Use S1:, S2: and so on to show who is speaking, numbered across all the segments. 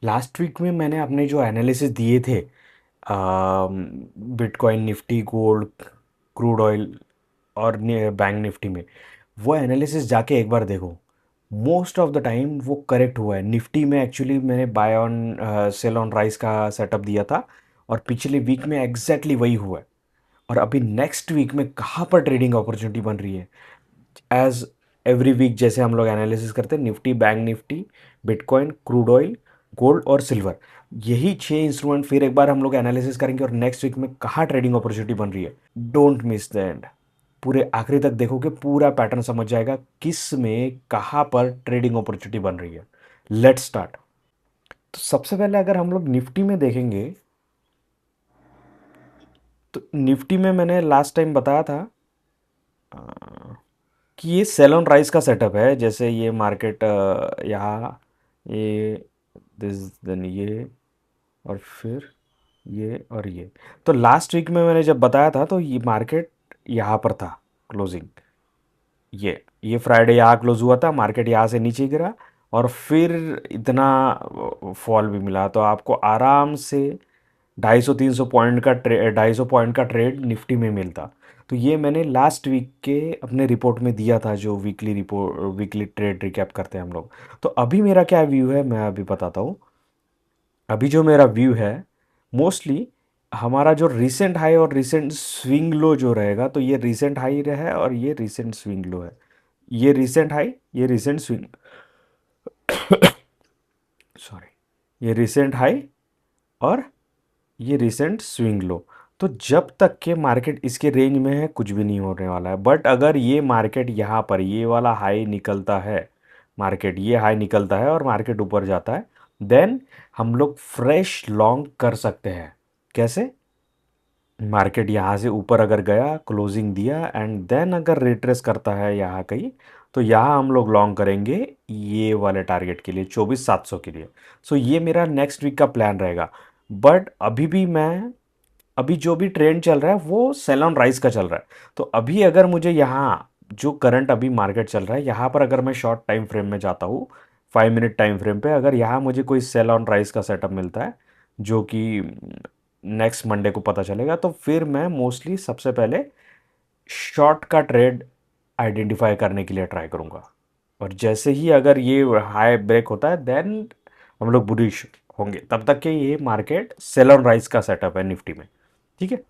S1: Last week में मैंने अपने जो एनालिसिस दिए थे bitcoin, Nifty, gold, crude oil और बैंक निफ्टी में, वो एनालिसिस जाके एक बार देखो। मोस्ट ऑफ द टाइम वो करेक्ट हुआ है। निफ्टी में एक्चुअली मैंने buy on sell on rise का सेटअप दिया था और पिछले वीक में एग्जैक्टली वही हुआ है। और अभी नेक्स्ट वीक में कहाँ पर ट्रेडिंग अपॉर्चुनिटी बन रही है? एज एवरी वीक जैसे हम लोग एनालिसिस करते हैं, Nifty, bank Nifty, bitcoin, crude oil, gold और सिल्वर, यही 6 इंस्ट्रूमेंट फिर एक बार हम लोग एनालिसिस करेंगे और नेक्स्ट वीक में कहाँ ट्रेडिंग अपॉर्चुनिटी बन रही है। Don't miss the end. पूरे आखिरी तक देखोगे, पूरा पैटर्न समझ जाएगा किस में कहाँ पर ट्रेडिंग अपॉर्चुनिटी बन रही है। Let's start. तो सबसे पहले अगर हम लोग निफ्टी में देखेंगे, तो निफ्टी में मैंने लास्ट टाइम बताया था कि ये सेल ऑन राइज का सेटअप है। जैसे ये मार्केट यहाँ, ये, दिस, देन ये, और फिर ये और ये। तो लास्ट वीक में मैंने जब बताया था तो ये मार्केट यहाँ पर था क्लोजिंग। ये फ्राइडे यहाँ क्लोज हुआ था, मार्केट यहाँ से नीचे गिरा और फिर इतना फॉल भी मिला, तो आपको आराम से 250-300 पॉइंट का ट्रेड निफ्टी में मिलता। तो ये मैंने लास्ट वीक के अपने रिपोर्ट में दिया था, जो weekly report, weekly trade recap करते हैं हम लोग। तो अभी मेरा क्या व्यू है मैं अभी बताता हूँ। अभी जो मेरा व्यू है, मोस्टली हमारा जो रिसेंट हाई और रिसेंट स्विंग लो जो रहेगा, तो ये रिसेंट हाई है और ये रिसेंट स्विंग लो है। ये रिसेंट हाई, ये रिसेंट स्विंग, सॉरी, ये रिसेंट हाई और ये रिसेंट स्विंग लो। तो जब तक के मार्केट इसके रेंज में है, कुछ भी नहीं होने वाला है। बट अगर ये मार्केट यहाँ पर ये वाला हाई निकलता है, मार्केट ये हाई निकलता है और मार्केट ऊपर जाता है, देन हम लोग फ्रेश लॉन्ग कर सकते हैं। कैसे? मार्केट यहाँ से ऊपर अगर गया, क्लोजिंग दिया एंड देन अगर रिट्रेस करता है यहाँ कहीं, तो यहाँ हम लोग लॉन्ग करेंगे ये वाले टारगेट के लिए, 24,700 के लिए। सो ये मेरा नेक्स्ट वीक का प्लान रहेगा। बट अभी भी मैं, अभी जो भी ट्रेंड चल रहा है वो सेल ऑन राइज का चल रहा है। तो अभी अगर मुझे यहाँ जो करंट अभी मार्केट चल रहा है, यहाँ पर अगर मैं शॉर्ट टाइम फ्रेम में जाता हूँ, 5 मिनट टाइम फ्रेम पे, अगर यहाँ मुझे कोई सेल ऑन राइज का सेटअप मिलता है जो कि नेक्स्ट मंडे को पता चलेगा, तो फिर मैं मोस्टली सबसे पहले शॉर्ट का ट्रेड आइडेंटिफाई करने के लिए ट्राई करूँगा। और जैसे ही अगर ये हाई ब्रेक होता है, देन हम लोग बुलिश होंगे। तब तक के ये मार्केट सेल ऑन राइज का सेटअप है निफ्टी में। ठीक है,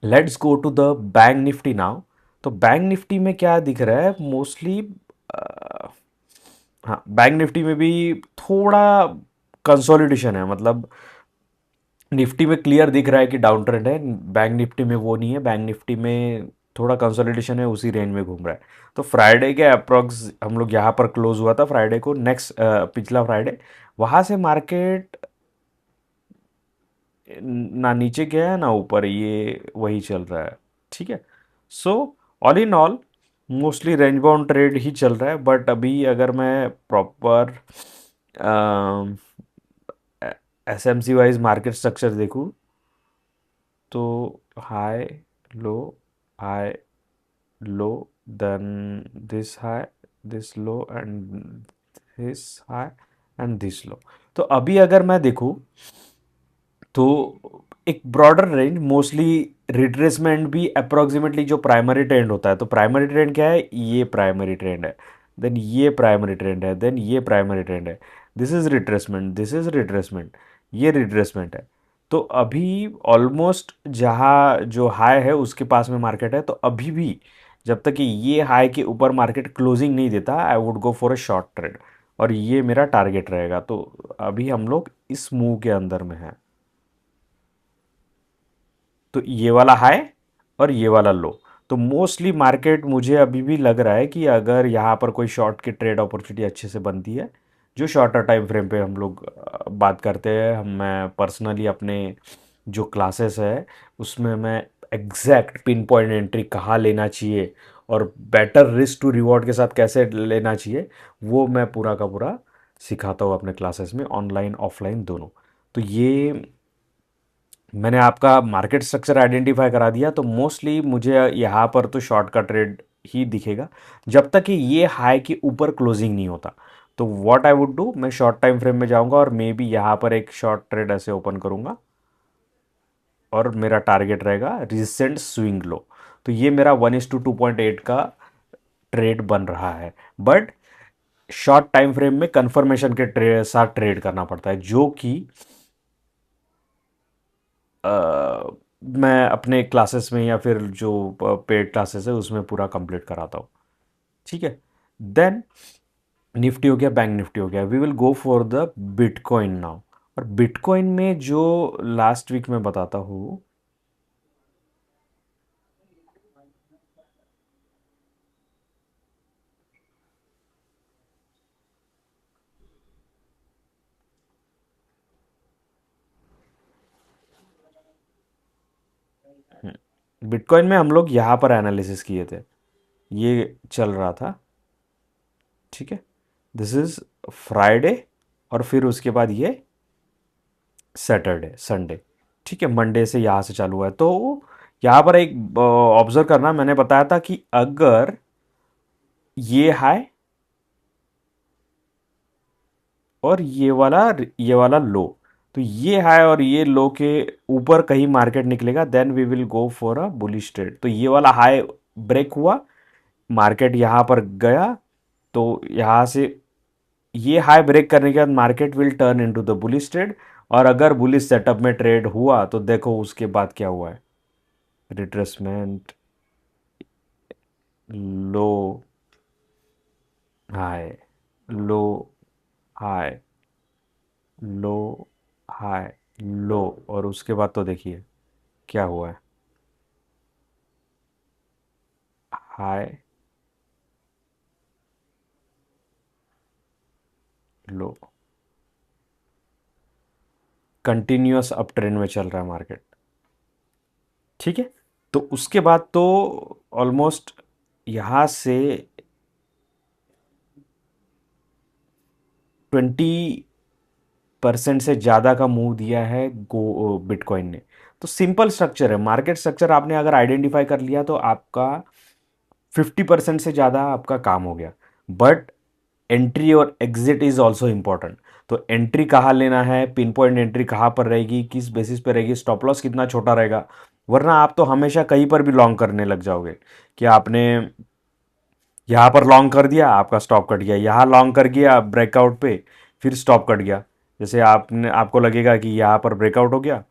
S1: let's go to the bank Nifty now. तो बैंक निफ्टी में क्या दिख रहा है मोस्टली? हाँ, बैंक निफ्टी में भी थोड़ा कंसोलिडेशन है। मतलब निफ्टी में क्लियर दिख रहा है कि डाउन ट्रेंड है, बैंक निफ्टी में वो नहीं है। बैंक निफ्टी में थोड़ा कंसोलिडेशन है, उसी रेंज में घूम रहा है। तो फ्राइडे के अप्रॉक्स हम लोग यहाँ पर क्लोज हुआ था, फ्राइडे को, नेक्स्ट पिछला फ्राइडे। वहाँ से मार्केट ना नीचे गया है ना ऊपर, ये वही चल रहा है। ठीक है, so all in all mostly range bound trade ही चल रहा है। बट अभी अगर मैं proper S M C wise market structure देखूँ, तो high, low, high, low, then this high, this low and this high and this low. तो अभी अगर मैं देखूँ तो एक ब्रॉडर रेंज, मोस्टली रिट्रेसमेंट भी अप्रोक्सीमेटली जो प्राइमरी ट्रेंड होता है। तो प्राइमरी ट्रेंड क्या है? ये प्राइमरी ट्रेंड है, देन ये प्राइमरी ट्रेंड है, देन ये प्राइमरी ट्रेंड है। This is retracement, this is retracement, ये रिट्रेसमेंट है। तो अभी ऑलमोस्ट जहाँ जो हाई है उसके पास में मार्केट है। तो अभी भी जब तक कि ये हाई के ऊपर मार्केट क्लोजिंग नहीं देता, I would go for a short trade और ये मेरा टारगेट रहेगा। तो अभी हम लोग इस मूव के अंदर में हैं। तो ये वाला हाई और ये वाला लो। तो मोस्टली मार्केट मुझे अभी भी लग रहा है कि अगर यहाँ पर कोई शॉर्ट की ट्रेड अपॉर्चुनिटी अच्छे से बनती है, जो शॉर्टर टाइम फ्रेम पे हम लोग बात करते हैं, हम, मैं पर्सनली अपने जो क्लासेस है उसमें मैं एग्जैक्ट पिन पॉइंट एंट्री कहाँ लेना चाहिए और बेटर रिस्क टू रिवॉर्ड के साथ कैसे लेना चाहिए, वो मैं पूरा का पूरा सिखाता हूँ अपने क्लासेस में, ऑनलाइन ऑफलाइन दोनों। तो ये मैंने आपका मार्केट स्ट्रक्चर आइडेंटिफाई करा दिया। तो मोस्टली मुझे यहाँ पर तो शॉर्ट का ट्रेड ही दिखेगा जब तक कि ये हाई के ऊपर क्लोजिंग नहीं होता। तो व्हाट आई वुड डू, मैं शॉर्ट टाइम फ्रेम में जाऊंगा और मे बी यहाँ पर एक शॉर्ट ट्रेड ऐसे ओपन करूंगा और मेरा टारगेट रहेगा रिसेंट स्विंग लो। तो ये मेरा 1:2.8 का ट्रेड बन रहा है। बट शॉर्ट टाइम फ्रेम में कंफर्मेशन के साथ ट्रेड करना पड़ता है, जो कि मैं अपने क्लासेस में या फिर जो पेड क्लासेस है उसमें पूरा कंप्लीट कराता हूँ। ठीक है। देन निफ्टी हो गया, बैंक निफ्टी हो गया, we will go for the bitcoin now. और बिटकॉइन में जो लास्ट वीक में बताता हूँ, बिटकॉइन में हम लोग यहाँ पर एनालिसिस किए थे, ये चल रहा था। ठीक है। दिस इज फ्राइडे और फिर उसके बाद ये सैटरडे संडे। ठीक है, मंडे से यहाँ से चालू हुआ है। तो यहाँ पर एक ऑब्जर्व करना, मैंने बताया था कि अगर ये हाई और ये वाला लो, तो ये हाई और ये लो के ऊपर कहीं मार्केट निकलेगा, then we will go for a bullish trade. तो ये वाला हाई ब्रेक हुआ, मार्केट यहाँ पर गया, तो यहाँ से ये हाई ब्रेक करने के बाद market will turn into the bullish trade. और अगर बुलिश सेटअप में ट्रेड हुआ तो देखो उसके बाद क्या हुआ है, रिट्रेसमेंट, लो, high, low, high, low, high, लो, और उसके बाद तो देखिए क्या हुआ है, हाई, लो, कंटिन्यूअस अप ट्रेंड में चल रहा है मार्केट। ठीक है। तो उसके बाद तो ऑलमोस्ट यहाँ से 20% से ज़्यादा का मूव दिया है गो बिटकॉइन ने। तो सिंपल स्ट्रक्चर है, मार्केट स्ट्रक्चर आपने अगर आइडेंटिफाई कर लिया तो आपका 50% से ज़्यादा आपका काम हो गया। बट एंट्री और एग्जिट इज ऑल्सो इम्पॉर्टेंट। तो एंट्री कहाँ लेना है, पिन पॉइंट एंट्री कहाँ पर रहेगी, किस बेसिस पे रहेगी, स्टॉप लॉस कितना छोटा रहेगा, वरना आप तो हमेशा कहीं पर भी लॉन्ग करने लग जाओगे कि आपने यहाँ पर लॉन्ग कर दिया, आपका स्टॉप कट गया, यहाँ लॉन्ग कर गया ब्रेकआउट पे, फिर स्टॉप कट गया। जैसे आपको लगेगा कि यहाँ पर ब्रेकआउट हो गया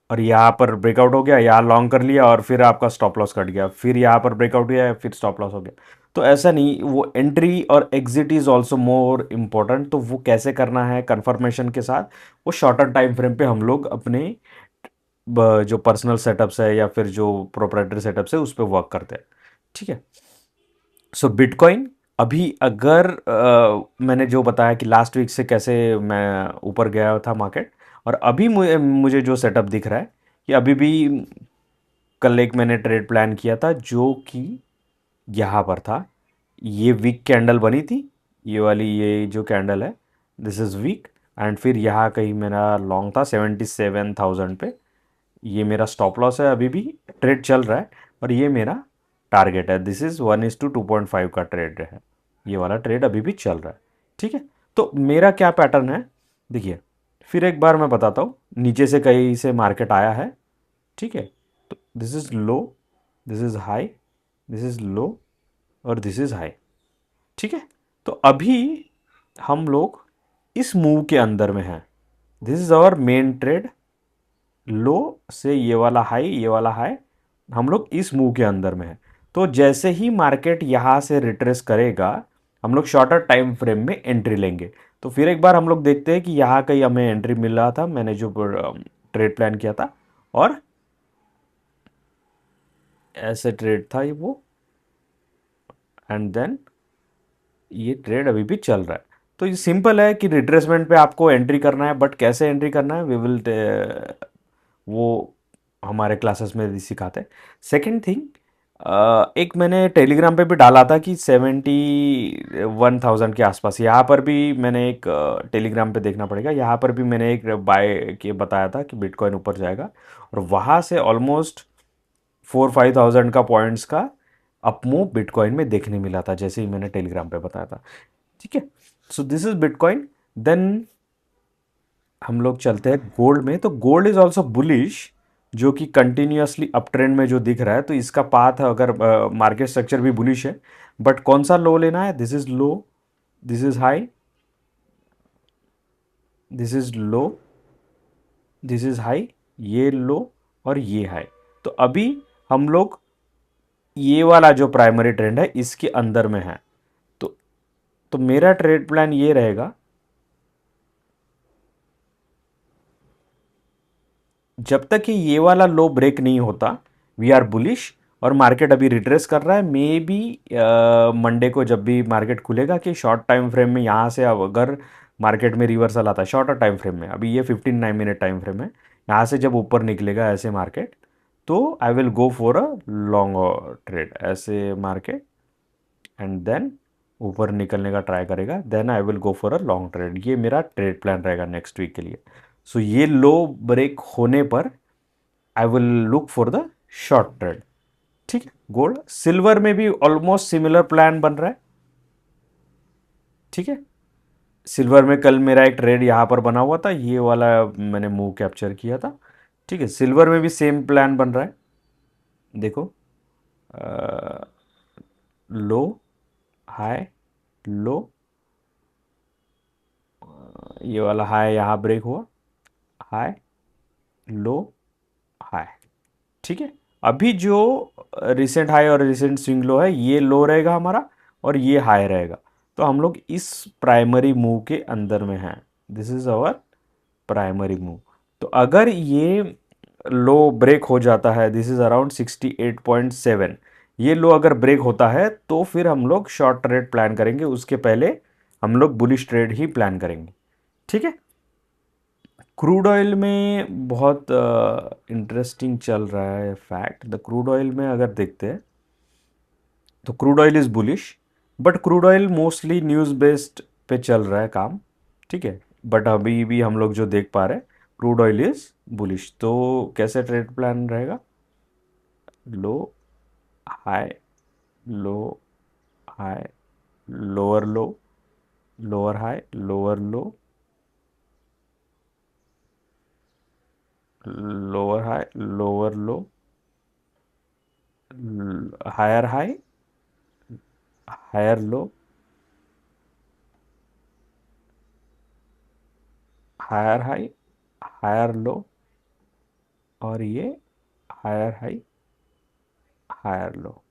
S1: और यहाँ पर ब्रेकआउट हो गया, यहाँ लॉन्ग कर लिया और फिर आपका स्टॉप लॉस कट गया, फिर यहाँ पर ब्रेकआउट गया, फिर स्टॉप लॉस हो गया। तो ऐसा नहीं, वो एंट्री और exit is also more important. तो वो कैसे करना है कंफर्मेशन के साथ, वो शॉर्टर टाइम फ्रेम पे हम लोग अपने जो पर्सनल सेटअप्स है या फिर जो प्रोप्राइटरी सेटअप्स है उस पर वर्क करते हैं। ठीक है। सो बिटकॉइन अभी अगर मैंने जो बताया कि लास्ट वीक से कैसे मैं ऊपर गया था मार्केट, और अभी मुझे जो सेटअप दिख रहा है कि अभी भी कल एक मैंने ट्रेड प्लान किया था जो कि यहाँ पर था, ये वीक कैंडल बनी थी, ये वाली, ये जो कैंडल है दिस इज़ वीक। एंड फिर यहाँ कहीं मेरा लॉन्ग था 77,000 पे, ये मेरा स्टॉप लॉस है, अभी भी ट्रेड चल रहा है, और ये मेरा टारगेट है। दिस इज़ 1:2.5 का ट्रेड है, ये वाला ट्रेड अभी भी चल रहा है। ठीक है। तो मेरा क्या पैटर्न है देखिए, फिर एक बार मैं बताता हूँ, नीचे से कहीं से मार्केट आया है। ठीक है। तो this is low, this is high, this is low, और दिस इज़ हाई। ठीक है। तो अभी हम लोग इस मूव के अंदर में हैं, this is our main trade. Low से ये वाला हाई, ये वाला हाई, हम लोग इस मूव के अंदर में है। तो जैसे ही मार्केट यहाँ से रिट्रेस करेगा, हम लोग शॉर्टर टाइम फ्रेम में एंट्री लेंगे। तो फिर एक बार हम लोग देखते हैं कि यहाँ कहीं हमें एंट्री मिल रहा था, मैंने जो ट्रेड प्लान किया था, और ऐसे ट्रेड था ये वो, एंड देन ये ट्रेड अभी भी चल रहा है। तो ये सिंपल है कि रिट्रेसमेंट पे आपको एंट्री करना है, बट कैसे एंट्री करना है वी विल, वो हमारे क्लासेस में भी सिखाते हैं। सेकेंड थिंग, एक मैंने टेलीग्राम पे भी डाला था कि 71,000 के आसपास, यहाँ पर भी मैंने एक टेलीग्राम पे देखना पड़ेगा, यहाँ पर भी मैंने एक बाय के बताया था कि बिटकॉइन ऊपर जाएगा, और वहाँ से ऑलमोस्ट 4-5 थाउजेंड का पॉइंट्स का अपमूव बिटकॉइन में देखने मिला था, जैसे ही मैंने टेलीग्राम पे बताया था। ठीक है, so this is bitcoin. Then हम लोग चलते हैं गोल्ड में। तो गोल्ड इज ऑल्सो बुलिश, जो कि कंटिन्यूअसली अप ट्रेंड में जो दिख रहा है, तो इसका पाथ अगर मार्केट स्ट्रक्चर भी बुलिश है, बट कौन सा लो लेना है? This is low, this is high, this is low, this is high, ये लो और ये हाई। तो अभी हम लोग ये वाला जो प्राइमरी ट्रेंड है इसके अंदर में है। तो तो मेरा ट्रेड प्लान ये रहेगा, जब तक कि ये वाला लो ब्रेक नहीं होता वी आर बुलिश। और मार्केट अभी रिट्रेस कर रहा है, मे बी मंडे को जब भी मार्केट खुलेगा कि शॉर्ट टाइम फ्रेम में यहाँ से अब अगर मार्केट में रिवर्सल आता है शॉर्टर टाइम फ्रेम में, अभी ये 15 मिनट टाइम फ्रेम है, यहाँ से जब ऊपर निकलेगा ऐसे मार्केट, तो I will go for a long trade ऐसे मार्केट, एंड देन ऊपर निकलने का ट्राई करेगा, then I will go for a long trade. ये मेरा ट्रेड प्लान रहेगा नेक्स्ट वीक के लिए। सो ये लो ब्रेक होने पर I will look for the short trade. ठीक है, गोल्ड सिल्वर में भी ऑलमोस्ट सिमिलर प्लान बन रहा है। ठीक है, सिल्वर में कल मेरा एक ट्रेड यहाँ पर बना हुआ था, ये वाला मैंने मूव कैप्चर किया था। ठीक है, सिल्वर में भी सेम प्लान बन रहा है। देखो, लो, हाई, लो, ये वाला हाई यहाँ ब्रेक हुआ, हाई, लो, हाई। ठीक है, अभी जो रिसेंट हाई और रिसेंट स्विंग लो है, ये लो रहेगा हमारा और ये हाई रहेगा। तो हम लोग इस प्राइमरी मूव के अंदर में हैं। This is our primary move. तो अगर ये लो ब्रेक हो जाता है, दिस इज अराउंड 68.7, ये लो अगर ब्रेक होता है तो फिर हम लोग शॉर्ट ट्रेड प्लान करेंगे, उसके पहले हम लोग बुलिश ट्रेड ही प्लान करेंगे। ठीक है, क्रूड ऑयल में बहुत इंटरेस्टिंग चल रहा है फैक्ट। द क्रूड ऑयल में अगर देखते हैं तो crude oil is bullish, but crude oil mostly news based पे चल रहा है काम। ठीक है, बट अभी भी हम लोग जो देख पा रहे हैं क्रूड ऑयल इज़ बुलिश। तो कैसे ट्रेड प्लान रहेगा? Low, high, low, high, lower low, lower high, lower low, lower high, lower low, higher high, higher low, higher high, higher low, और ये हायर हाई, हायर लो।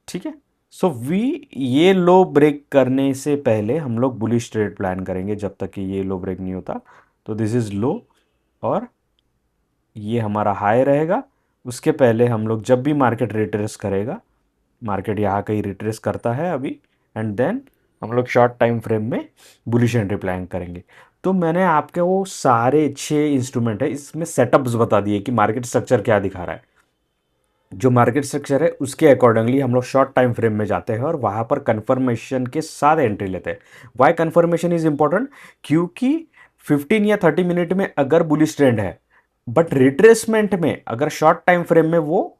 S1: ठीक है, so we ये low break करने से पहले हम लोग बुलिश ट्रेड प्लान करेंगे जब तक कि ये लो ब्रेक नहीं होता। तो दिस इज लो और ये हमारा हाई रहेगा। उसके पहले हम लोग जब भी मार्केट रिट्रेस करेगा, मार्केट यहाँ कहीं रिट्रेस करता है अभी, एंड देन हम लोग शॉर्ट टाइम फ्रेम में बुलिश एंट्री प्लान करेंगे। तो मैंने आपके वो सारे 6 इंस्ट्रूमेंट है इसमें सेटअप्स बता दिए कि मार्केट स्ट्रक्चर क्या दिखा रहा है। जो मार्केट स्ट्रक्चर है उसके अकॉर्डिंगली हम लोग शॉर्ट टाइम फ्रेम में जाते हैं और वहाँ पर कन्फर्मेशन के साथ एंट्री लेते हैं। Why confirmation is important? क्योंकि 15 या 30 मिनट में अगर बुलिश ट्रेंड है, बट रिट्रेसमेंट में अगर शॉर्ट टाइम फ्रेम में वो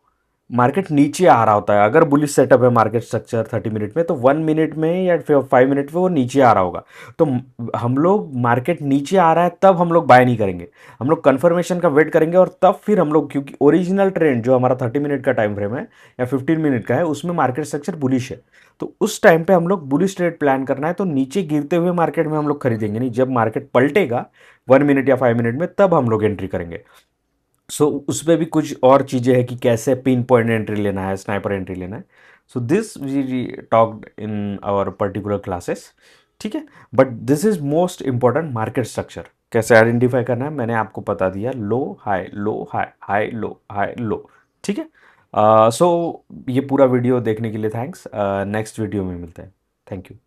S1: मार्केट नीचे आ रहा होता है, अगर बुलिश सेटअप है मार्केट स्ट्रक्चर 30 मिनट में, तो 1 मिनट में या 5 मिनट में वो नीचे आ रहा होगा। तो हम लोग मार्केट नीचे आ रहा है तब हम लोग बाय नहीं करेंगे, हम लोग कंफर्मेशन का वेट करेंगे और तब फिर हम लोग, क्योंकि ओरिजिनल ट्रेंड जो हमारा 30 मिनट का टाइम फ्रेम है या 15 मिनट का है उसमें मार्केट स्ट्रक्चर बुलिश है। तो उस टाइम पे हम लोग बुलिश ट्रेड प्लान करना है, तो नीचे गिरते हुए मार्केट में हम लोग खरीदेंगे नहीं, जब मार्केट पलटेगा 1 मिनट या 5 मिनट में तब हम लोग एंट्री करेंगे। सो उसमें भी कुछ और चीज़ें हैं कि कैसे पिन पॉइंट एंट्री लेना है, स्नाइपर एंट्री लेना है। So this we talked in our particular classes. ठीक है, but this is most important, market structure कैसे आइडेंटिफाई करना है मैंने आपको बता दिया। Low high, low high, high low, high low. ठीक है, सो ये पूरा वीडियो देखने के लिए थैंक्स। नेक्स्ट वीडियो में मिलते हैं। Thank you.